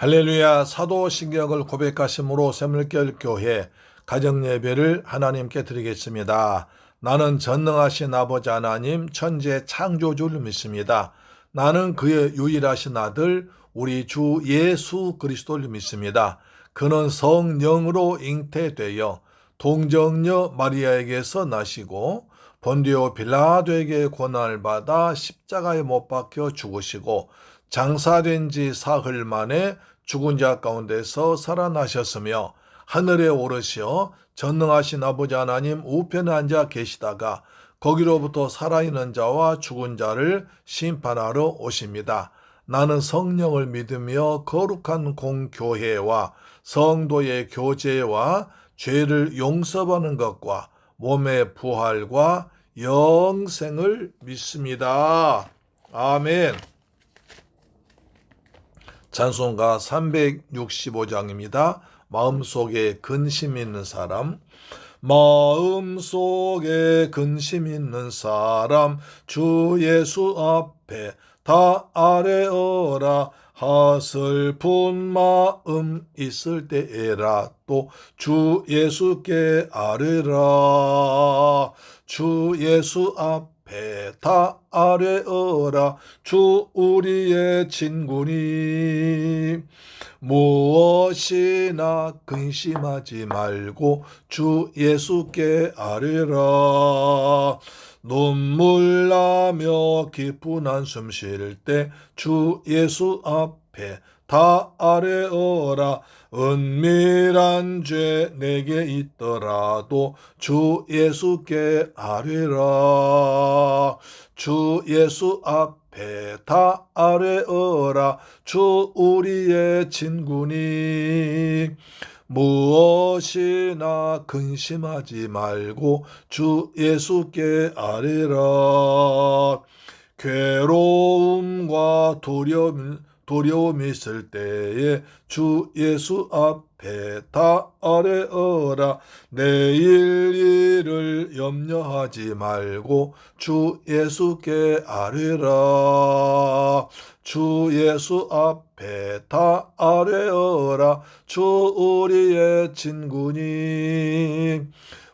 할렐루야. 사도신경을 고백하심으로 샘물결 교회 가정예배를 하나님께 드리겠습니다. 나는 전능하신 아버지 하나님 천지의 창조주를 믿습니다. 나는 그의 유일하신 아들 우리 주 예수 그리스도를 믿습니다. 그는 성령으로 잉태되어 동정녀 마리아에게서 나시고 본디오 빌라도에게 고난을 받아 십자가에 못 박혀 죽으시고 장사된 지 사흘 만에 죽은 자 가운데서 살아나셨으며 하늘에 오르시어 전능하신 아버지 하나님 우편에 앉아 계시다가 거기로부터 살아있는 자와 죽은 자를 심판하러 오십니다. 나는 성령을 믿으며 거룩한 공교회와 성도의 교제와 죄를 용서받는 것과 몸의 부활과 영생을 믿습니다. 아멘. 찬송가 365장입니다. 마음속에 근심 있는 사람. 마음속에 근심 있는 사람 주 예수 앞에 다 아뢰어라. 하슬픈 마음 있을 때에라 또 주 예수께 아뢰라. 주 예수 앞에 다 아뢰어라. 주 우리의 친구니 무엇이나 근심하지 말고 주 예수께 아뢰라. 눈물 나며 깊은 한숨 쉴 때 주 예수 앞에 다 아뢰어라. 은밀한 죄 내게 있더라도 주 예수께 아뢰라. 주 예수 앞에 다 아뢰어라. 주 우리의 친구니 무엇이나 근심하지 말고 주 예수께 아뢰라. 괴로움과 두려움 있을 때에 주 예수 앞에 다 아뢰어라. 내일 일을 염려하지 말고 주 예수께 아뢰라. 주 예수 앞에 다 아뢰어라. 주 우리의 친구니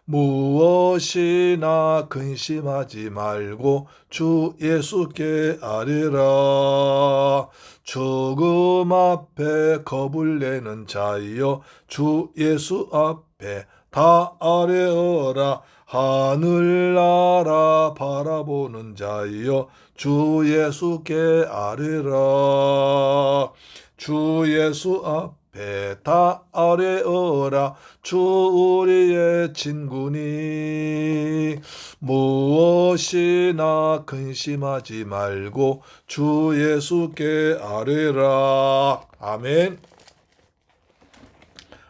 무엇이나 근심하지 말고 주 예수께 아뢰라. 죽음 앞에 겁을 내는 자여 주 예수 앞에 다 아뢰어라. 하늘나라 바라보는 자여 주 예수께 아뢰라. 주 예수 앞에 다 아뢰어라. 주 우리의 친구니 무엇이나 근심하지 말고 주 예수께 아뢰라. 아멘.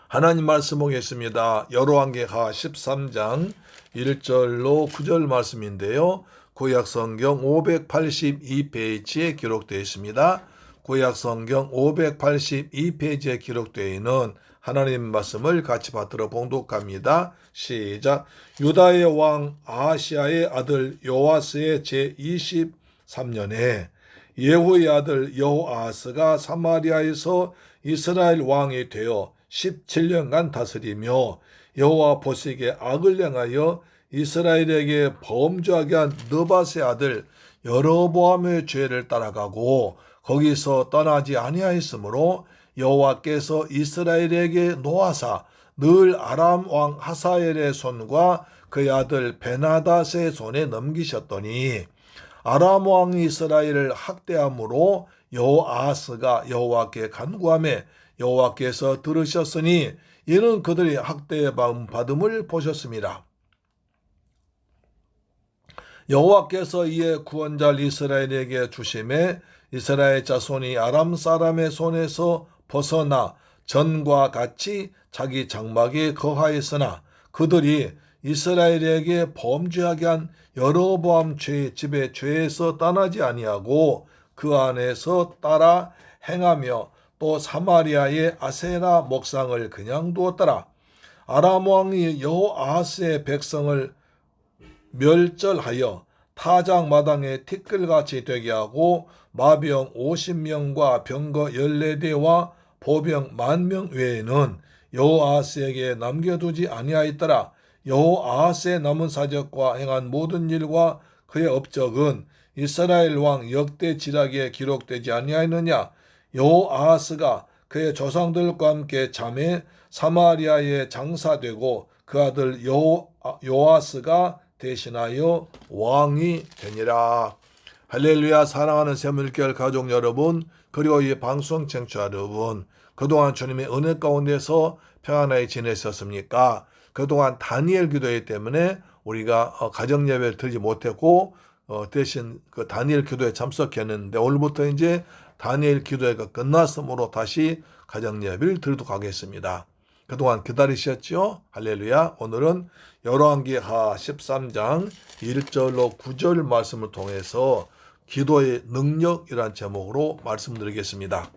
하나님 말씀 보겠습니다. 열왕기하 13장 1절로 9절 말씀인데요. 구약성경 582페이지에 기록되어 있습니다. 구약성경 582페이지에 기록되어 있는 하나님 말씀을 같이 받들어 봉독합니다. 시작. 유다의 왕 아하시아의 아들 요아스의 제23년에 예후의 아들 여호아하스가 사마리아에서 이스라엘 왕이 되어 17년간 다스리며 여호와 보시기에 악을 행하여 이스라엘에게 범죄하게 한 느밧의 아들 여로보암의 죄를 따라가고 거기서 떠나지 아니하였으므로 여호와께서 이스라엘에게 노하사 늘 아람 왕 하사엘의 손과 그의 아들 베나닷의 손에 넘기셨더니 아람 왕이 이스라엘을 학대함으로 여호아하스가 여호와께 간구하매 여호와께서 들으셨으니 이는 그들이 학대받음을 보셨습니다. 여호와께서 이에 구원자를 이스라엘에게 주심에 이스라엘 자손이 아람 사람의 손에서 벗어나 전과 같이 자기 장막에 거하였으나 그들이 이스라엘에게 범죄하게 한 여로보암 집의 죄에서 떠나지 아니하고 그 안에서 따라 행하며 또 사마리아의 아세라 목상을 그냥 두었더라. 아람 왕이 여호아하스의 백성을 멸절하여 타작 마당에 티끌같이 되게 하고 마병 50명과 병거 14대와 보병 10,000명 외에는 여호아하스에게 남겨두지 아니하였더라. 여호아하스의 남은 사적과 행한 모든 일과 그의 업적은 이스라엘 왕 역대 지략에 기록되지 아니하였느냐. 여호아하스가 그의 조상들과 함께 잠에 사마리아에 장사되고 그 아들 요아스가 대신하여 왕이 되니라. 할렐루야. 사랑하는 새물결 가족 여러분, 그리고 이 방송 청취자 여러분, 그동안 주님의 은혜 가운데서 평안하게 지내셨습니까? 그동안 다니엘 기도회 때문에 우리가 가정 예배를 드리지 못했고 대신 그 다니엘 기도에 참석했는데, 오늘부터 이제 다니엘 기도회가 끝났으므로 다시 가정 예배를 드리도록 하겠습니다. 그동안 기다리셨죠? 할렐루야. 오늘은 열왕기하 13장 1절로 9절 말씀을 통해서 기도의 능력이란 제목으로 말씀드리겠습니다.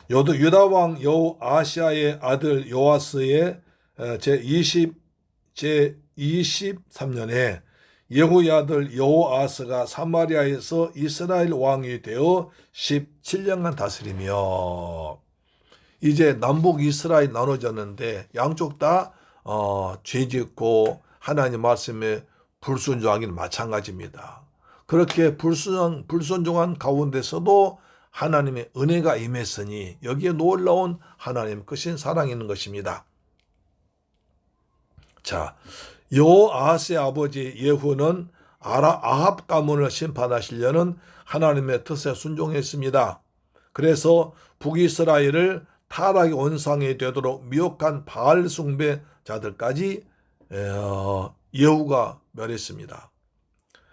유다왕 여호아시아의 아들 요아스의 제23년에 예후의 아들 여호아스가 사마리아에서 이스라엘 왕이 되어 17년간 다스리며, 이제 남북 이스라엘 나눠졌는데 양쪽 다 죄짓고 하나님 말씀에 불순종하기는 마찬가지입니다. 그렇게 불순종한 가운데서도 하나님의 은혜가 임했으니 여기에 놀라운 하나님의 크신 사랑이 있는 것입니다. 자, 여호아하스의 아버지 예후는 아합 가문을 심판하시려는 하나님의 뜻에 순종했습니다. 그래서 북이스라엘을 타락의 원상이 되도록 미혹한 바알 숭배자들까지 예후가 멸했습니다.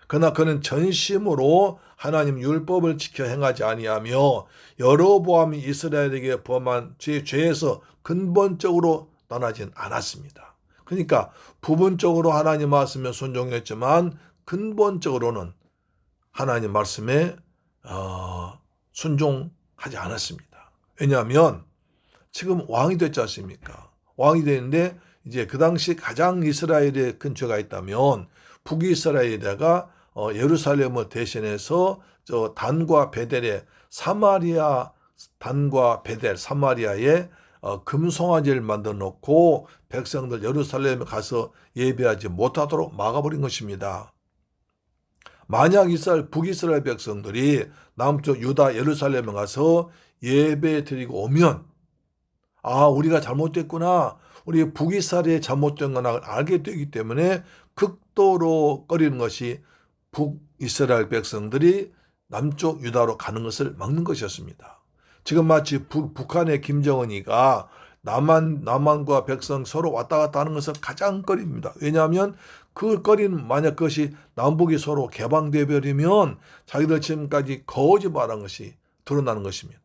그러나 그는 전심으로 하나님 율법을 지켜 행하지 아니하며 여로보암이 이스라엘에게 범한 죄에서 근본적으로 떠나진 않았습니다. 그러니까 부분적으로 하나님 말씀에 순종했지만 근본적으로는 하나님 말씀에 순종하지 않았습니다. 왜냐하면 지금 왕이 됐지 않습니까? 왕이 되는데 이제 그 당시 가장 이스라엘에 큰 죄가 있다면 북이스라엘에다가 예루살렘을 대신해서 단과 베델에 사마리아 단과 베델 사마리아에 금송아지를 만들어 놓고 백성들 예루살렘에 가서 예배하지 못하도록 막아버린 것입니다. 만약 북이스라엘 백성들이 남쪽 유다 예루살렘에 가서 예배 드리고 오면 우리가 잘못됐구나, 우리 북이스라엘이 잘못된 거나 알게 되기 때문에 극도로 꺼리는 것이 북이스라엘 백성들이 남쪽 유다로 가는 것을 막는 것이었습니다. 지금 마치 북한의 김정은이가 남한과 백성 서로 왔다 갔다 하는 것을 가장 꺼립니다. 왜냐하면 그 꺼리는, 만약 그것이 남북이 서로 개방돼 버리면 자기들 지금까지 거짓말한 것이 드러나는 것입니다.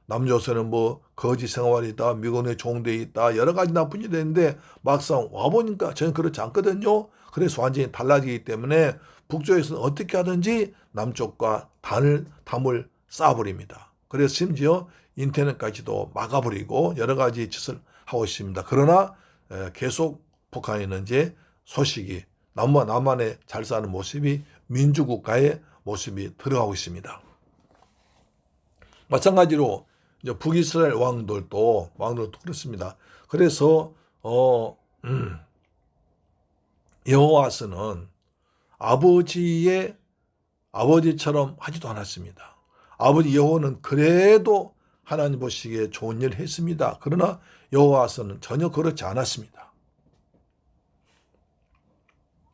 남조선은 거짓 생활이다, 미군의 종대에 있다, 여러 가지 나쁜 일이 있는데 막상 와보니까 저는 그렇지 않거든요. 그래서 완전히 달라지기 때문에 북쪽에서는 어떻게 하든지 남쪽과 담을 쌓아버립니다. 그래서 심지어 인터넷까지도 막아버리고 여러 가지 짓을 하고 있습니다. 그러나 계속 북한에는 이제 소식이 남과 남한에 잘 사는 모습이 민주국가의 모습이 들어가고 있습니다. 마찬가지로 이제 북이스라엘 왕들도 그렇습니다. 그래서 여호아스는 아버지처럼 하지도 않았습니다. 아버지 여호는 그래도 하나님 보시기에 좋은 일을 했습니다. 그러나 여호아스는 전혀 그렇지 않았습니다.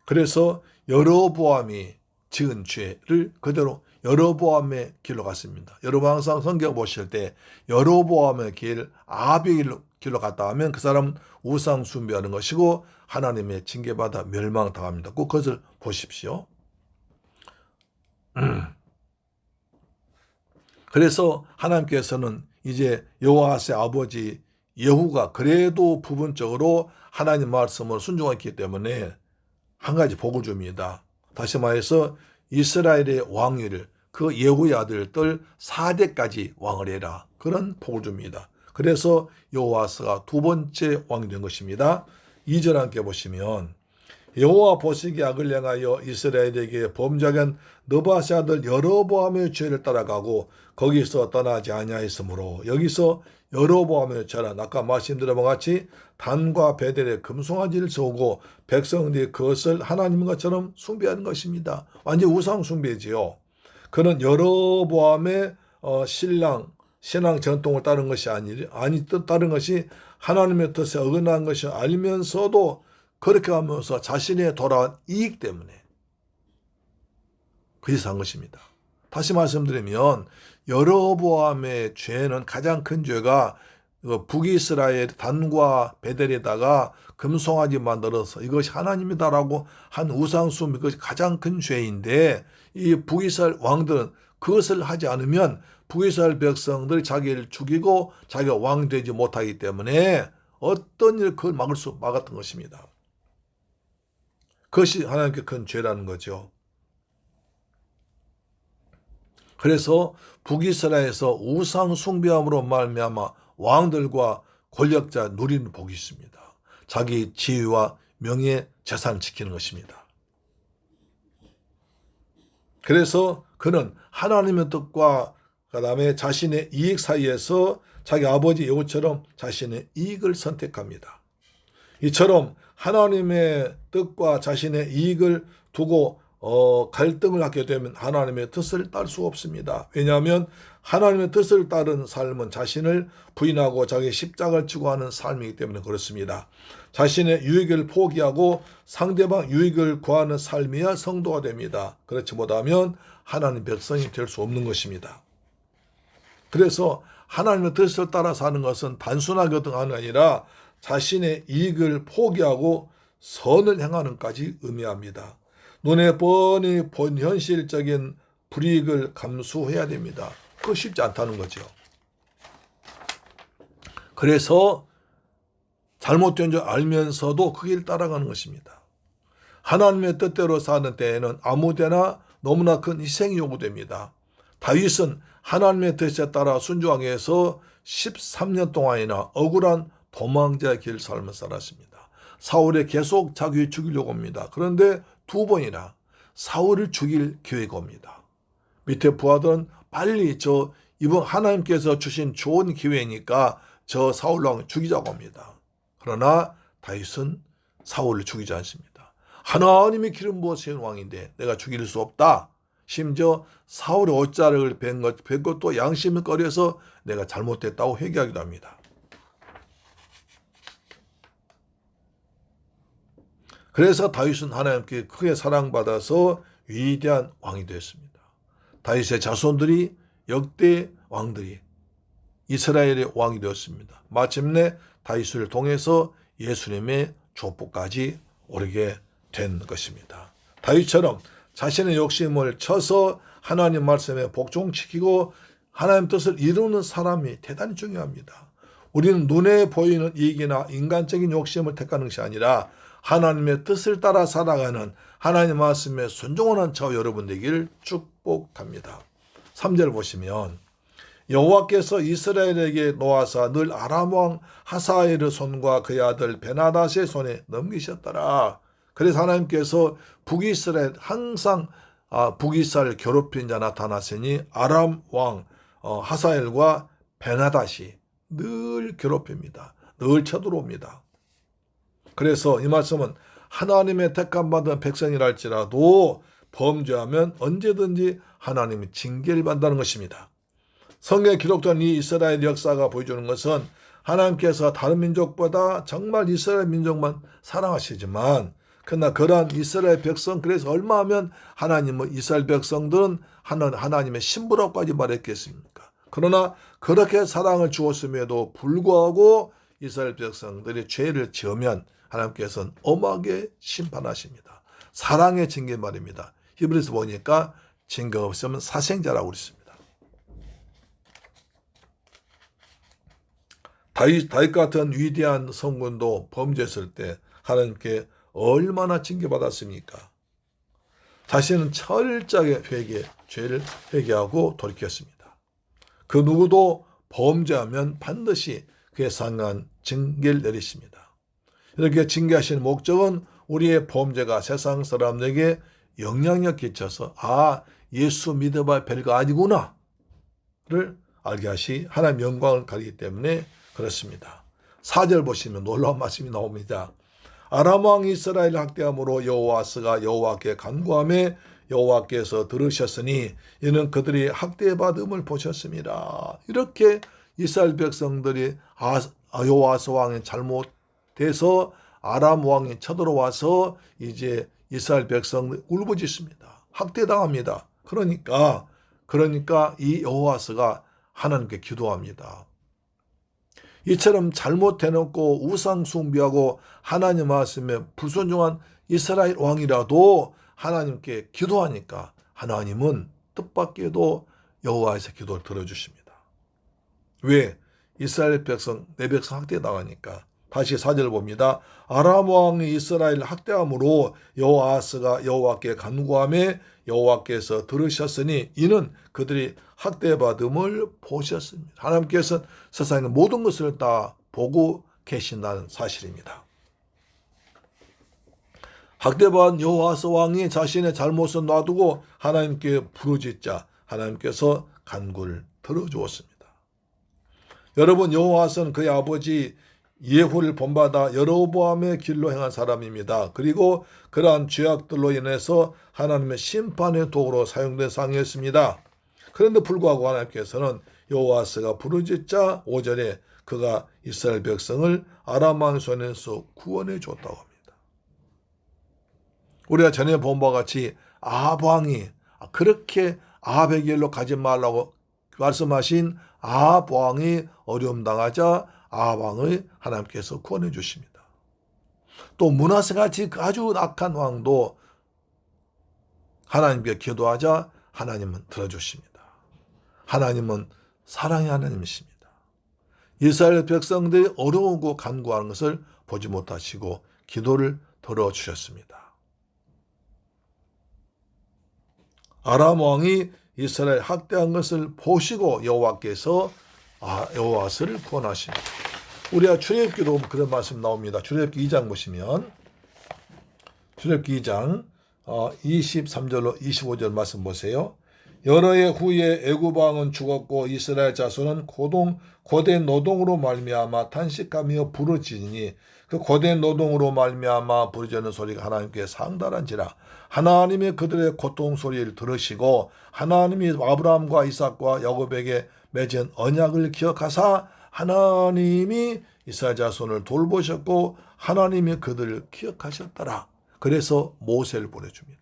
그래서 여로보암이 지은 죄를 그대로 여로보암의 길로 갔습니다. 여러분 항상 성경 보실 때 여로보암의 길, 아합의 길로 갔다 하면 그 사람은 우상 숭배하는 것이고 하나님의 징계받아 멸망당합니다. 꼭 그것을 보십시오. 그래서 하나님께서는 이제 여호아스의 아버지 예후가 그래도 부분적으로 하나님 말씀을 순종했기 때문에 한 가지 복을 줍니다. 다시 말해서 이스라엘의 왕위를 그 예후의 아들들 4대까지 왕을 해라, 그런 복을 줍니다. 그래서 여호아스가 두 번째 왕이 된 것입니다. 2절 함께 보시면 여호와 보시기에 악을 행하여 이스라엘에게 범죄한 느바세 아들 여로보암의 죄를 따라가고 거기서 떠나지 아니하였으므로, 여기서 여로보암의 죄란 아까 말씀드린 바와 같이 단과 베델에 금송아지를 세우고 백성들이 그것을 하나님 것처럼 숭배하는 것입니다. 완전 우상 숭배지요. 그는 여로보암의 신앙 전통을 따른 것이 따른 것이 하나님의 뜻에 어긋난 것이 알면서도 그렇게 하면서 자신의 돌아온 이익 때문에 그짓을 한 것입니다. 다시 말씀드리면 여로보암의 죄는, 가장 큰 죄가 북이스라엘 단과 베델에다가 금송아지 만들어서 이것이 하나님이다라고 한 우상숭배, 그것이 가장 큰 죄인데, 이 북이스라엘 왕들은 그것을 하지 않으면 북이스라엘 백성들이 자기를 죽이고 자기가 왕 되지 못하기 때문에 어떤 일 그걸 막았던 것입니다. 그것이 하나님께 큰 죄라는 거죠. 그래서 북이스라엘에서 우상 숭배함으로 말미암아 왕들과 권력자 누리는 복이 있습니다. 자기 지위와 명예, 재산을 지키는 것입니다. 그래서 그는 하나님의 뜻과 그다음에 자신의 이익 사이에서 자기 아버지 여우처럼 자신의 이익을 선택합니다. 이처럼 하나님의 뜻과 자신의 이익을 두고 갈등을 하게 되면 하나님의 뜻을 따를 수 없습니다. 왜냐하면 하나님의 뜻을 따른 삶은 자신을 부인하고 자기 십자가를 지고 하는 삶이기 때문에 그렇습니다. 자신의 유익을 포기하고 상대방 유익을 구하는 삶이야 성도가 됩니다. 그렇지 못하면 하나님 백성이 될 수 없는 것입니다. 그래서 하나님의 뜻을 따라 사는 것은 단순하게 어떤 게 아니라 자신의 이익을 포기하고 선을 행하는 까지 의미합니다. 눈에 뻔히 본 현실적인 불이익을 감수해야 됩니다. 그거 쉽지 않다는 거죠. 그래서 잘못된 줄 알면서도 그 길을 따라가는 것입니다. 하나님의 뜻대로 사는 때에는 아무데나 너무나 큰 희생이 요구됩니다. 다윗은 하나님의 뜻에 따라 순종하기 위해서 13년 동안이나 억울한 도망자의 길을 삶을 살았습니다. 사울이 계속 자기 죽이려고 합니다. 그런데 2번이나 사울을 죽일 기회가 옵니다. 밑에 부하들은 빨리 이번 하나님께서 주신 좋은 기회니까 저 사울 왕을 죽이자고 합니다. 그러나 다윗은 사울을 죽이지 않습니다. 하나님이 기름 부으신 왕인데 내가 죽일 수 없다. 심지어 사울의 옷자락을 벤 것도 양심을 꺼려서 내가 잘못됐다고 회개하기도 합니다. 그래서 다윗은 하나님께 크게 사랑받아서 위대한 왕이 되었습니다. 다윗의 자손들이 역대 왕들이 이스라엘의 왕이 되었습니다. 마침내 다윗을 통해서 예수님의 족보까지 오르게 된 것입니다. 다윗처럼 자신의 욕심을 쳐서 하나님 말씀에 복종시키고 하나님 뜻을 이루는 사람이 대단히 중요합니다. 우리는 눈에 보이는 이익이나 인간적인 욕심을 택하는 것이 아니라 하나님의 뜻을 따라 살아가는 하나님 말씀에 순종하는 저 여러분 되기를 축복합니다. 3절 보시면 여호와께서 이스라엘에게 놓아사 늘 아람 왕 하사엘의 손과 그의 아들 베나닷의 손에 넘기셨더라. 그래서 하나님께서 북이스라엘 항상 북이스라엘 괴롭힌 자 나타났으니 아람 왕 하사엘과 베나닷이 늘 괴롭힙니다. 늘 쳐들어옵니다. 그래서 이 말씀은 하나님의 택함받은 백성이랄지라도 범죄하면 언제든지 하나님이 징계를 받는다는 것입니다. 성경에 기록된 이 이스라엘 역사가 보여주는 것은 하나님께서 다른 민족보다 정말 이스라엘 민족만 사랑하시지만 그러나 그러한 이스라엘 백성, 그래서 얼마하면 하나님은 이스라엘 백성들은 하나님의 신부라고까지 말했겠습니까? 그러나 그렇게 사랑을 주었음에도 불구하고 이스라엘 백성들이 죄를 지으면 하나님께서는 엄하게 심판하십니다. 사랑의 징계 말입니다. 히브리서 보니까 징계 없으면 사생자라고 그랬습니다. 다윗 같은 위대한 성군도 범죄했을 때 하나님께 얼마나 징계받았습니까? 자신은 철저하게 죄를 회개하고 돌이켰습니다. 그 누구도 범죄하면 반드시 그에 상한 징계를 내리십니다. 이렇게 징계하시는 목적은 우리의 범죄가 세상 사람들에게 영향력 끼쳐서 예수 믿어봐 별거 아니구나 를 알게 하시 하나님 영광을 가리기 때문에 그렇습니다. 4절 보시면 놀라운 말씀이 나옵니다. 아람 왕 이스라엘 학대함으로 여호와스가 여호와께 간구하며 여호와께서 들으셨으니 이는 그들이 학대받음을 보셨습니다. 이렇게 이스라엘 백성들이 여호와스 왕이 잘못돼서 아람 왕이 쳐들어와서 이제 이스라엘 백성들이 울부짖습니다. 학대당합니다. 그러니까 이 여호와스가 하나님께 기도합니다. 이처럼 잘못해놓고 우상 숭배하고 하나님 말씀에 불순종한 이스라엘 왕이라도 하나님께 기도하니까 하나님은 뜻밖에도 여호와에서 기도를 들어주십니다. 왜? 이스라엘 백성, 내 백성 학대당하니까. 다시 4절 봅니다. 아람 왕이 이스라엘 학대함으로 여호아스가 여호와께 간구하며 여호와께서 들으셨으니 이는 그들이 학대받음을 보셨습니다. 하나님께서 세상의 모든 것을 다 보고 계신다는 사실입니다. 학대받은 여호아스 왕이 자신의 잘못을 놔두고 하나님께 부르짖자 하나님께서 간구를 들어주었습니다. 여러분, 여호아스는 그의 아버지 예후를 본받아 여로보암의 길로 행한 사람입니다. 그리고 그러한 죄악들로 인해서 하나님의 심판의 도구로 사용된 상이었습니다. 그런데 불구하고 하나님께서는 여호아스가 부르짖자 5절에 그가 이스라엘 백성을 아람 왕의 손에서 구원해 줬다고 합니다. 우리가 전에 본 바와 같이 아합 왕이 그렇게 아합의 길로 가지 말라고 말씀하신 아합 왕이 어려움 당하자 아합 왕을 하나님께서 구원해 주십니다. 또 므낫세같이 아주 악한 왕도 하나님께 기도하자 하나님은 들어주십니다. 하나님은 사랑의 하나님이십니다. 이스라엘 백성들이 어려우고 간구하는 것을 보지 못하시고 기도를 들어주셨습니다. 아람 왕이 이스라엘 학대한 것을 보시고 여호와께서 여호와스를 구원하십니다. 우리가 출애굽기도 그런 말씀 나옵니다. 출애굽기 2장 보시면 출애굽기 2장 23절로 25절 말씀 보세요. 여러 해 후에 애굽 왕은 죽었고 이스라엘 자손은 고된 노동으로 말미암아 탄식하며 부르짖으니 그 고된 노동으로 말미암아 부르짖는 소리가 하나님께 상달한지라. 하나님이 그들의 고통 소리를 들으시고 하나님이 아브라함과 이삭과 야곱에게 맺은 언약을 기억하사 하나님이 이스라엘 자손을 돌보셨고 하나님이 그들을 기억하셨더라. 그래서 모세를 보내줍니다.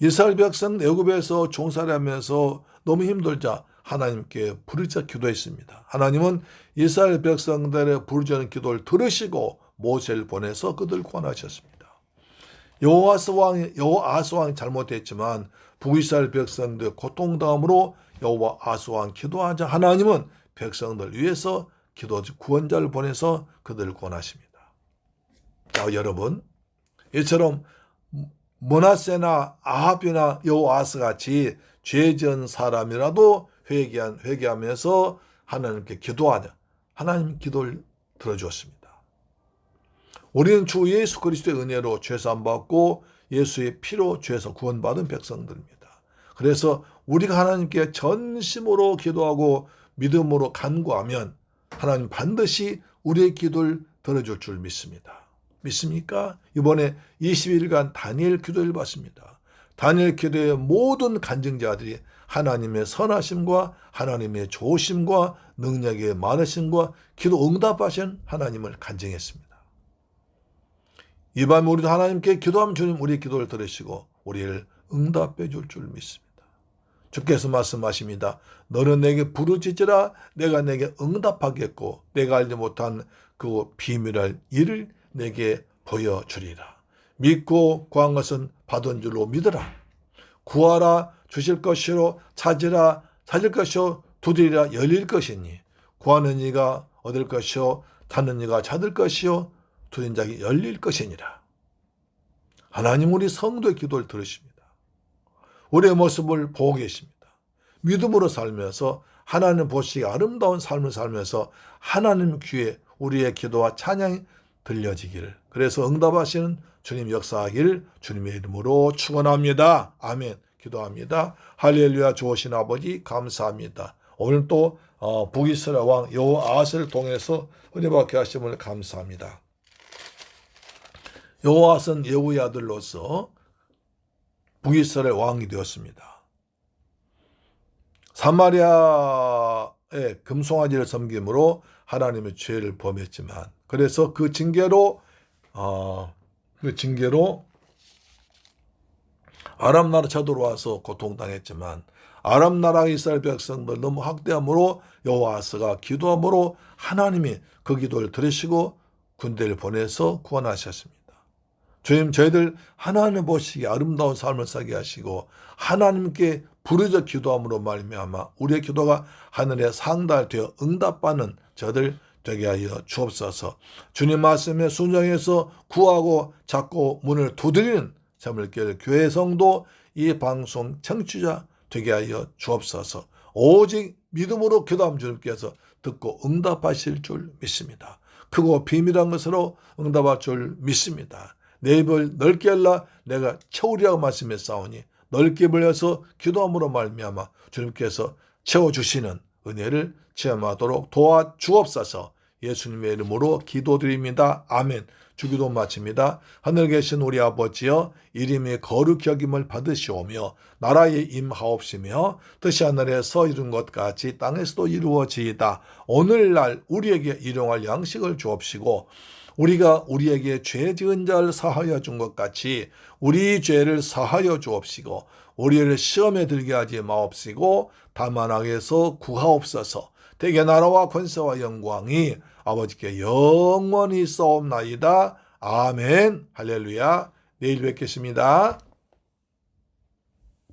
이스라엘 백성 애굽에서 종살이하면서 너무 힘들자 하나님께 부르짖어 기도했습니다. 하나님은 이스라엘 백성들의 부르짖는 기도를 들으시고 모세를 보내서 그들을 구원하셨습니다. 여호아스 왕이 잘못했지만 북이스라엘 백성들 고통당함으로 여호아스 왕 기도하자 하나님은 백성들 위해서 구원자를 보내서 그들을 구원하십니다. 자, 여러분, 이처럼 므낫세나 아합이나 여호아스 같이 죄 지은 사람이라도 회개하면서 하나님께 기도하자 하나님 기도를 들어주었습니다. 우리는 주 예수 그리스도의 은혜로 죄사함 받고 예수의 피로 죄에서 구원받은 백성들입니다. 그래서 우리가 하나님께 전심으로 기도하고 믿음으로 간구하면 하나님 반드시 우리의 기도를 들어줄 줄 믿습니다. 믿습니까? 이번에 20일간 다니엘 기도를 받습니다. 다니엘 기도의 모든 간증자들이 하나님의 선하심과 하나님의 좋으심과 능력의 많으심과 기도 응답하신 하나님을 간증했습니다. 이 밤에 우리도 하나님께 기도하면 주님 우리의 기도를 들으시고 우리를 응답해 줄 줄 믿습니다. 주께서 말씀하십니다. 너는 내게 부르짖으라 내가 내게 응답하겠고 내가 알지 못한 그 비밀할 일을 내게 보여주리라. 믿고 구한 것은 받은 줄로 믿으라. 구하라 주실 것이요 찾으라 찾을 것이요 두드리라 열릴 것이니 구하는 이가 얻을 것이요 찾는 이가 찾을 것이요 두드린 자에게 열릴 것이니라. 하나님 우리 성도의 기도를 들으십니다. 우리의 모습을 보고 계십니다. 믿음으로 살면서 하나님 보시기에 아름다운 삶을 살면서 하나님 귀에 우리의 기도와 찬양이 들려지기를, 그래서 응답하시는 주님 역사하기를 주님의 이름으로 축원합니다. 아멘. 기도합니다. 할렐루야. 좋으신 아버지 감사합니다. 오늘 또 북이스라엘 왕 여호아스를 통해서 은혜 받게 하심을 감사합니다. 여호아스는 예후의 아들로서 북이스라엘 왕이 되었습니다. 사마리아의 금송아지를 섬김으로 하나님의 죄를 범했지만, 그래서 그 징계로 아람 나라 쳐들어와서 고통당했지만, 아람 나라 이스라엘 백성들 너무 학대함으로 여호아스가 기도함으로 하나님이 그 기도를 들으시고 군대를 보내서 구원하셨습니다. 주님, 저희들 하나님 보시기에 아름다운 삶을 살게 하시고 하나님께 부르짖어 기도함으로 말미암아 우리의 기도가 하늘에 상달되어 응답받는 저들 되게 하여 주옵소서. 주님 말씀에 순종해서 구하고 찾고 문을 두드리는 새물길 교회 성도, 이 방송 청취자 되게 하여 주옵소서. 오직 믿음으로 기도하면 주님께서 듣고 응답하실 줄 믿습니다. 크고 비밀한 것으로 응답할 줄 믿습니다. 내 입을 넓게 열라 내가 채우리라고 말씀했사오니 넓게 벌려서 기도함으로 말미암아 주님께서 채워주시는 은혜를 체험하도록 도와주옵소서. 예수님의 이름으로 기도드립니다. 아멘. 주기도 마칩니다. 하늘에 계신 우리 아버지여, 이름이 거룩히 여김을 받으시오며 나라에 임하옵시며 뜻이 하늘에서 이룬 것 같이 땅에서도 이루어지이다. 오늘날 우리에게 일용할 양식을 주옵시고 우리가 우리에게 죄 지은 자를 사하여 준 것 같이 우리 죄를 사하여 주옵시고 우리를 시험에 들게 하지 마옵시고 다만 악에서 구하옵소서. 대개 나라와 권세와 영광이 아버지께 영원히 있사옵나이다. 아멘. 할렐루야. 내일 뵙겠습니다.